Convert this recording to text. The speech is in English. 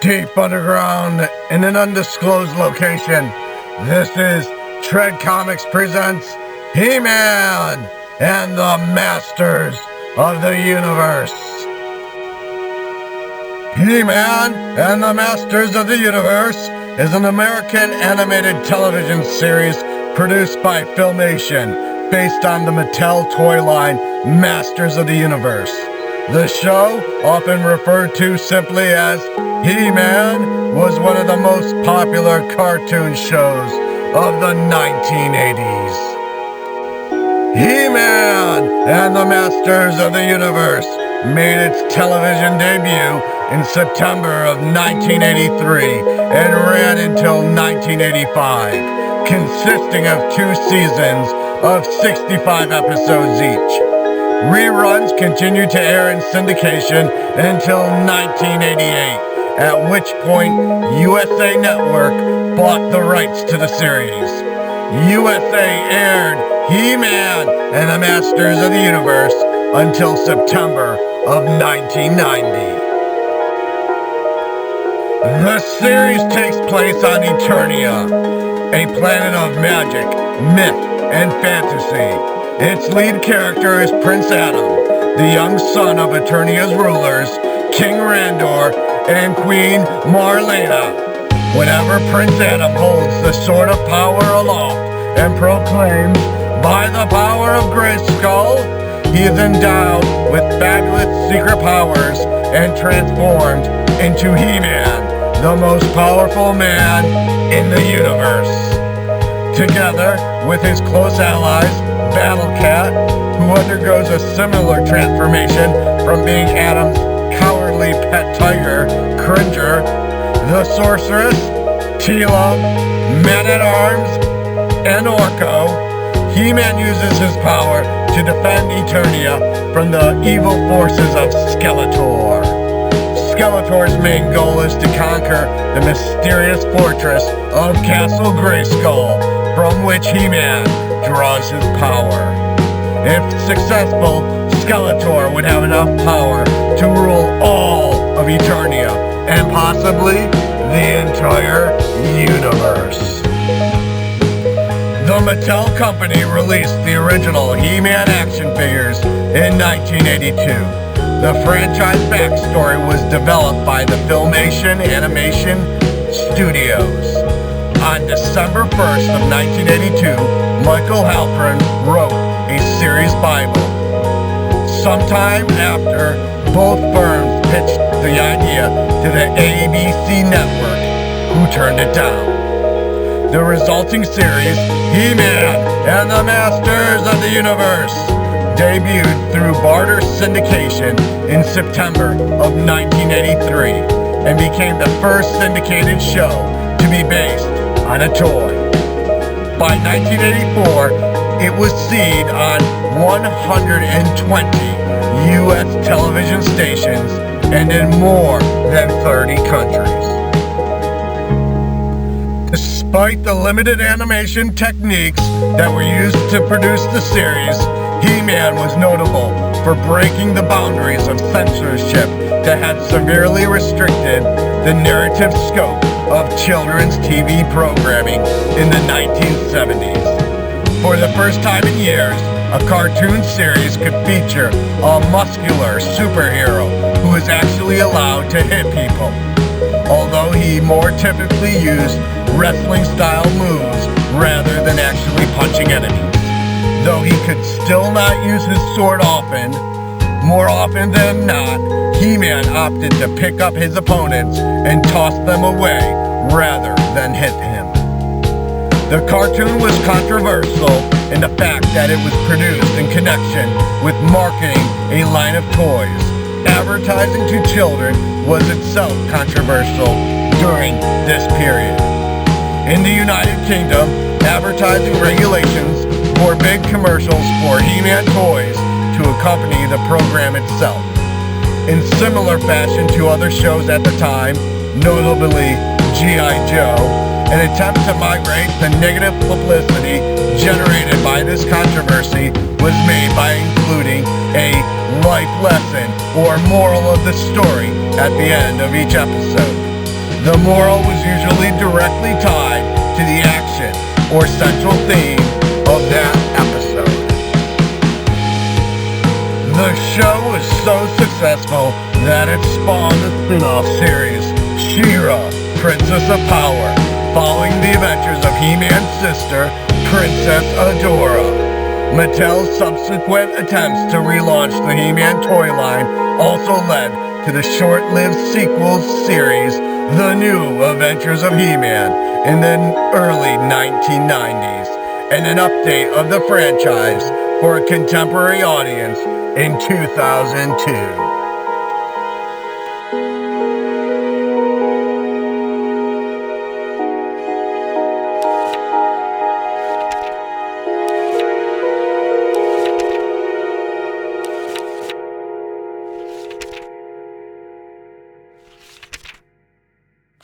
Deep underground in an undisclosed location, this is Tread Comics presents HEMAN and the Masters of the Universe. HEMAN and the Masters of the Universe is an American animated television series produced by Filmation, based on the Mattel toy line Masters of the Universe. The show, often referred to simply as He-Man, was one of the most popular cartoon shows of the 1980s. He-Man and the Masters of the Universe made its television debut in September of 1983 and ran until 1985, consisting of 2 seasons of 65 episodes each. Reruns continued to air in syndication until 1988, at which point USA Network bought the rights to the series. USA aired He-Man and the Masters of the Universe until September of 1990. The series takes place on Eternia, a planet of magic, myth, and fantasy. Its lead character is Prince Adam, the young son of Eternia's rulers, King Randor and Queen Marlena. Whenever Prince Adam holds the Sword of Power aloft and proclaims, "By the power of Grayskull," he is endowed with fabulous secret powers and transformed into He-Man, the most powerful man in the universe. Together with his close allies, Battle Cat, who undergoes a similar transformation from being Adam's cowardly pet tiger, Cringer, the Sorceress, Teela, Man-at-Arms, and Orko, He-Man uses his power to defend Eternia from the evil forces of Skeletor. Skeletor's main goal is to conquer the mysterious fortress of Castle Grayskull, from which He-Man draws his power. If successful, Skeletor would have enough power to rule all of Eternia and possibly the entire universe. The Mattel Company released the original He-Man action figures in 1982. The franchise backstory was developed by the Filmation Animation Studios. On December 1st of 1982, Michael Halpern wrote a series Bible. Sometime after, both firms pitched the idea to the ABC network, who turned it down. The resulting series, He-Man and the Masters of the Universe, debuted through barter syndication in September of 1983 and became the first syndicated show to be based on a toy. By 1984, it was seen on 120 U.S. television stations and in more than 30 countries. Despite the limited animation techniques that were used to produce the series, He-Man was notable for breaking the boundaries of censorship that had severely restricted the narrative scope of children's TV programming in the 1970s. For the first time in years, a cartoon series could feature a muscular superhero who is actually allowed to hit people, although he more typically used wrestling-style moves rather than actually punching enemies. Though he could still not use his sword often, more often than not, He-Man opted to pick up his opponents and toss them away rather than hit him. The cartoon was controversial in the fact that it was produced in connection with marketing a line of toys. Advertising to children was itself controversial during this period. In the United Kingdom, advertising regulations forbid commercials for He-Man toys to accompany the program itself. In similar fashion to other shows at the time, notably G.I. Joe, an attempt to migrate the negative publicity generated by this controversy was made by including a life lesson or moral of the story at the end of each episode. The moral was usually directly tied to the action or central theme of that episode. The show was so successful that it spawned the spin-off series She-Ra, Princess of Power, following the adventures of He-Man's sister, Princess Adora. Mattel's subsequent attempts to relaunch the He-Man toy line also led to the short-lived sequel series, The New Adventures of He-Man, in the early 1990s, and an update of the franchise for a contemporary audience in 2002.